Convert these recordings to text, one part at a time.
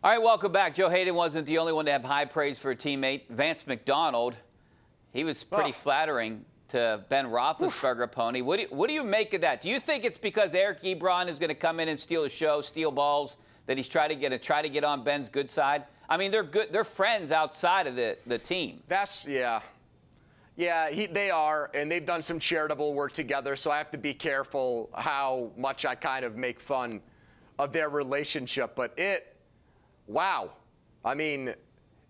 All right, welcome back. Joe Hayden wasn't the only one to have high praise for a teammate. Vance McDonald, he was pretty flattering to Ben Roethlisberger, Pony. What do you make of that? Do you think it's because Eric Ebron is going to come in and steal the show, steal balls, that he's trying to get on Ben's good side? I mean, they're good. They're friends outside of the team. They are, and they've done some charitable work together, so I have to be careful how much I kind of make fun of their relationship. But wow. I mean,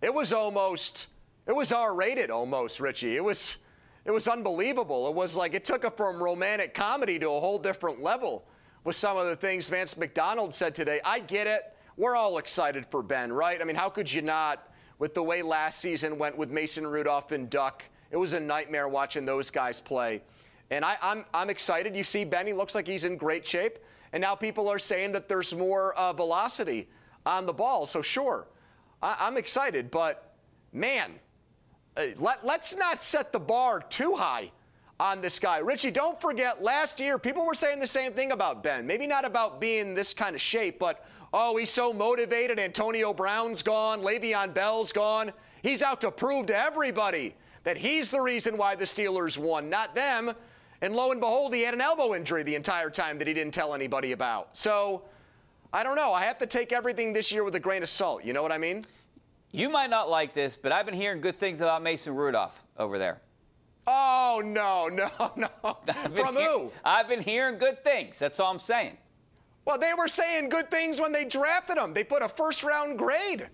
it was R-rated almost, Richie. It was unbelievable. It was like it took it from romantic comedy to a whole different level with some of the things Vance McDonald said today. I get it. We're all excited for Ben, right? I mean, how could you not with the way last season went with Mason Rudolph and Duck? It was a nightmare watching those guys play. And I'm excited. You see Ben, he looks like he's in great shape. And now people are saying that there's more velocity on the ball. So sure, I'm excited. But, man, let's not set the bar too high on this guy. Richie, don't forget, last year, people were saying the same thing about Ben. Maybe not about being this kind of shape, but, oh, he's so motivated. Antonio Brown's gone. Le'Veon Bell's gone. He's out to prove to everybody that he's the reason why the Steelers won, not them. And lo and behold, he had an elbow injury the entire time that he didn't tell anybody about. So, I don't know. I have to take everything this year with a grain of salt. You know what I mean? You might not like this, but I've been hearing good things about Mason Rudolph over there. Oh, no. From who? I've been hearing good things. That's all I'm saying. Well, they were saying good things when they drafted him. They put a first-round grade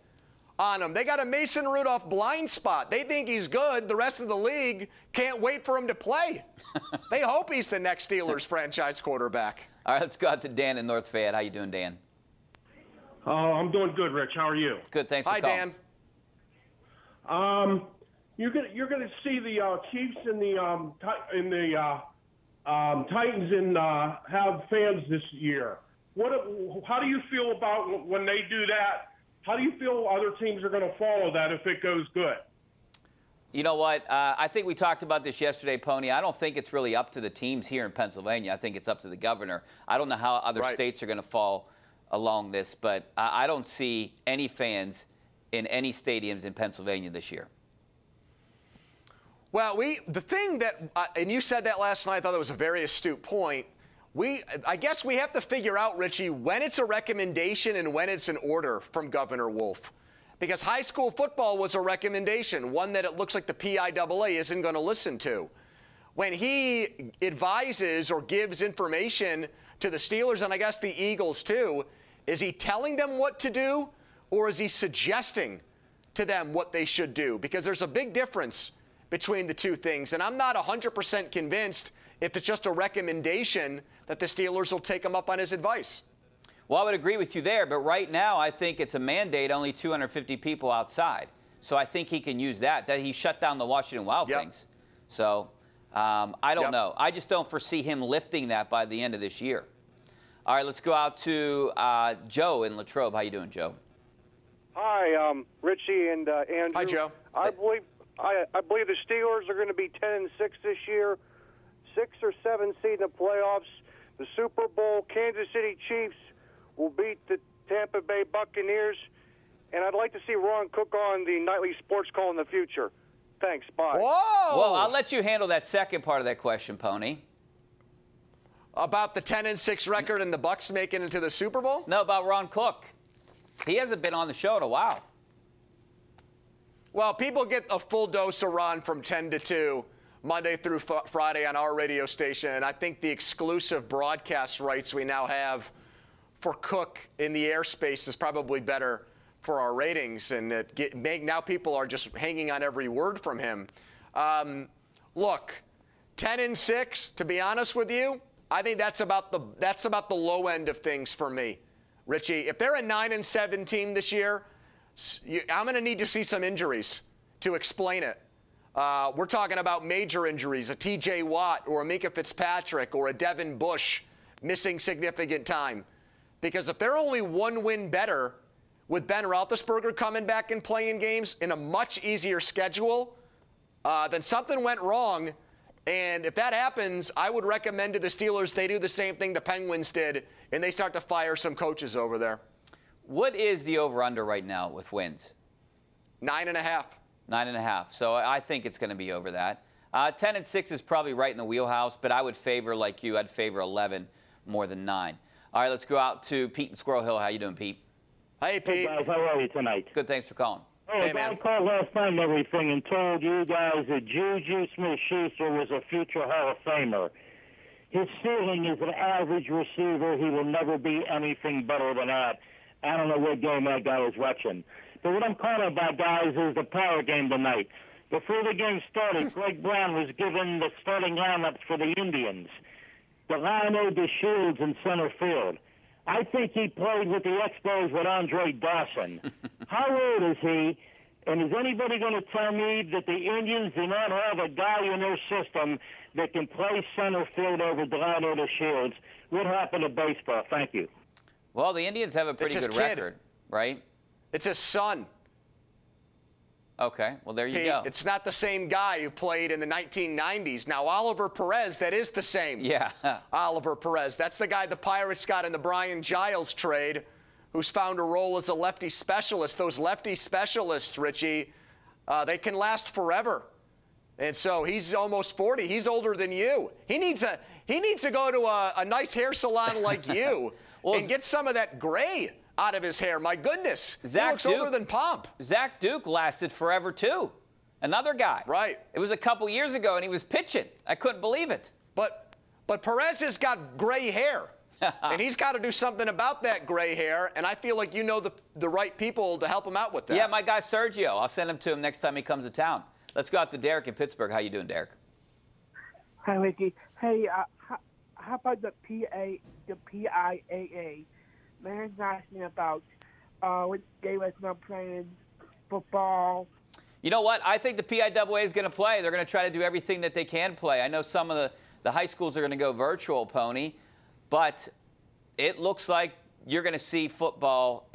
on him. They got a Mason Rudolph blind spot. They think he's good. The rest of the league can't wait for him to play. They hope he's the next Steelers franchise quarterback. All right, let's go out to Dan in North Fayette. How you doing, Dan? I'm doing good, Rich. How are you? Good, thanks for calling. Hi, Dan. You're gonna see the Chiefs and the Titans have fans this year. How do you feel about when they do that? How do you feel other teams are going to follow that if it goes good? You know what? I think we talked about this yesterday, Pony. I don't think it's really up to the teams here in Pennsylvania. I think it's up to the governor. I don't know how other states are going to fall along this, but I don't see any fans in any stadiums in Pennsylvania this year. Well, the thing that, and you said that last night, I thought that was a very astute point. I guess we have to figure out, Richie, when it's a recommendation and when it's an order from Governor Wolf. Because high school football was a recommendation, one that it looks like the PIAA isn't going to listen to. When he advises or gives information to the Steelers, and I guess the Eagles too, is he telling them what to do or is he suggesting to them what they should do? Because there's a big difference between the two things. And I'm not 100% convinced if it's just a recommendation that the Steelers will take him up on his advice. Well, I would agree with you there, but right now I think it's a mandate, only 250 people outside. So I think he can use that he shut down the Washington Wild things. So I don't know. I just don't foresee him lifting that by the end of this year. All right, let's go out to Joe in Latrobe. How you doing, Joe? Hi, Richie and Andrew. Hi, Joe. I believe the Steelers are going to be 10-6 this year, 6 or 7 seed in the playoffs. The Super Bowl, Kansas City Chiefs will beat the Tampa Bay Buccaneers, and I'd like to see Ron Cook on the nightly sports call in the future. Thanks. Bye. Whoa! Well, I'll let you handle that second part of that question, Pony. About the 10-6 record and the Bucs making it to the Super Bowl? No, about Ron Cook. He hasn't been on the show in a while. Well, people get a full dose of Ron from 10 to 2 Monday through Friday on our radio station, and I think the exclusive broadcast rights we now have for Cook in the airspace is probably better for our ratings, and now people are just hanging on every word from him. Look, 10-6, to be honest with you, I think that's about the low end of things for me, Richie. If they're a 9-7 team this year, I'm going to need to see some injuries to explain it. We're talking about major injuries, a T.J. Watt or a Minkah Fitzpatrick or a Devin Bush missing significant time. Because if they're only one win better with Ben Roethlisberger coming back and playing games in a much easier schedule, then something went wrong. And if that happens, I would recommend to the Steelers they do the same thing the Penguins did, and they start to fire some coaches over there. What is the over-under right now with wins? 9.5. 9.5. So I think it's going to be over that. 10-6 is probably right in the wheelhouse, but I would favor, like you, I'd favor 11 more than 9. All right, let's go out to Pete in Squirrel Hill. How you doing, Pete? Hey, Pete. Hey guys, how are you tonight? Good, thanks for calling. Hey, I man. called last night and everything and told you guys that Juju Smith-Schuster was a future Hall of Famer. His ceiling is an average receiver. He will never be anything better than that. I don't know what game that guy was watching. But what I'm calling about, guys, is the power game tonight. Before the game started, Greg Brown was given the starting lineups for the Indians. Delano DeShields in center field. I think he played with the Expos with Andre Dawson. How old is he? And is anybody going to tell me that the Indians do not have a guy in their system that can play center field over Delano DeShields? What happened to baseball? Thank you. Well, the Indians have a pretty It's good his kid. record, right? It's his son. Okay, well, there you Pete, go. it's not the same guy who played in the 1990s. Now, Oliver Perez, that is the same. Yeah. Oliver Perez. That's the guy the Pirates got in the Brian Giles trade, who's found a role as a lefty specialist. Those lefty specialists, Richie, they can last forever. And so he's almost 40. He's older than you. He needs to go to a nice hair salon like you Well, and get some of that gray out of his hair. My goodness. He looks older than Pomp. Zach Duke lasted forever, too. Another guy. Right. It was a couple years ago, and he was pitching. I couldn't believe it. But Perez has got gray hair. And he's got to do something about that gray hair, and I feel like you know the right people to help him out with that. Yeah, my guy Sergio. I'll send him to him next time he comes to town. Let's go out to Derek in Pittsburgh. How you doing, Derek? Hi, Ricky. Hey, how about the PIAA? Man's asking about what they was not playing football. You know what? I think the PIAA is going to play. They're going to try to do everything that they can play. I know some of the high schools are going to go virtual, Pony, but it looks like you're going to see football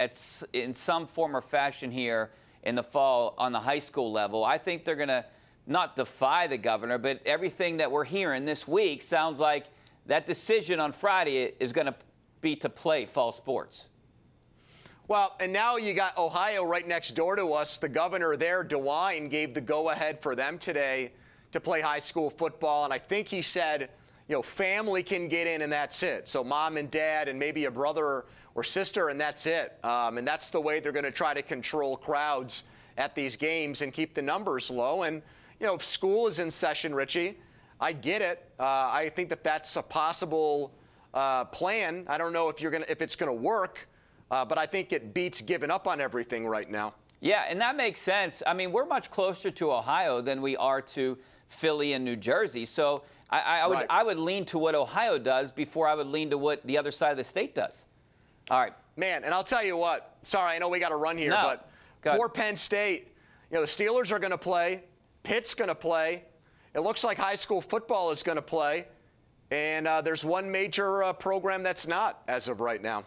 in some form or fashion here in the fall on the high school level. I think they're going to not defy the governor, but everything that we're hearing this week sounds like that decision on Friday is going to be to play fall sports. Well, and now you got Ohio right next door to us. The governor there, DeWine, gave the go-ahead for them today to play high school football, and I think he said, you know, family can get in and that's it. So mom and dad and maybe a brother or sister, and that's it. And that's the way they're going to try to control crowds at these games and keep the numbers low. And, you know, if school is in session, Richie, I get it. I think that that's a possible plan. I don't know if it's going to work, but I think it beats giving up on everything right now. Yeah, and that makes sense. I mean, we're much closer to Ohio than we are to Philly and New Jersey. So I would lean to what Ohio does before I would lean to what the other side of the state does. All right. Man, and I'll tell you what. Sorry, I know we got to run here, but poor Penn State. You know, the Steelers are going to play. Pitt's going to play. It looks like high school football is going to play. And there's one major program that's not as of right now.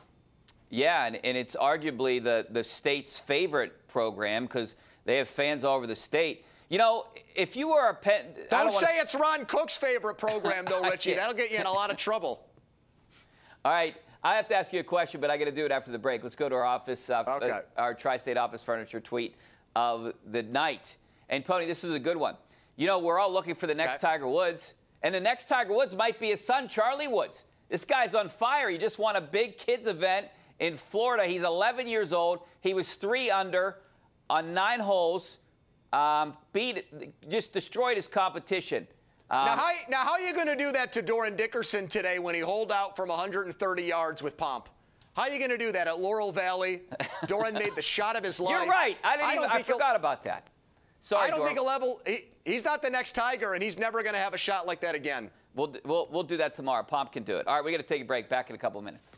Yeah, and it's arguably the state's favorite program because they have fans all over the state. You know, if you were a Penn... Don't say it's Ron Cook's favorite program, though, Richie. That'll get you in a lot of trouble. All right. I have to ask you a question, but I got to do it after the break. Let's go to our office, our Tri-State Office Furniture tweet of the night. And, Pony, this is a good one. You know, we're all looking for the next Tiger Woods. And the next Tiger Woods might be his son, Charlie Woods. This guy's on fire. He just won a big kids event in Florida. He's 11 years old. He was 3 under on 9 holes. Just destroyed his competition. Now, how are you going to do that to Doran Dickerson today when he holed out from 130 yards with Pomp? How are you going to do that at Laurel Valley? Doran made the shot of his life. You're right. I forgot about that. Sorry, I don't Doran. think a level. He's not the next Tiger, and he's never going to have a shot like that again. We'll do that tomorrow. Pomp can do it. All right, we got to take a break. Back in a couple of minutes.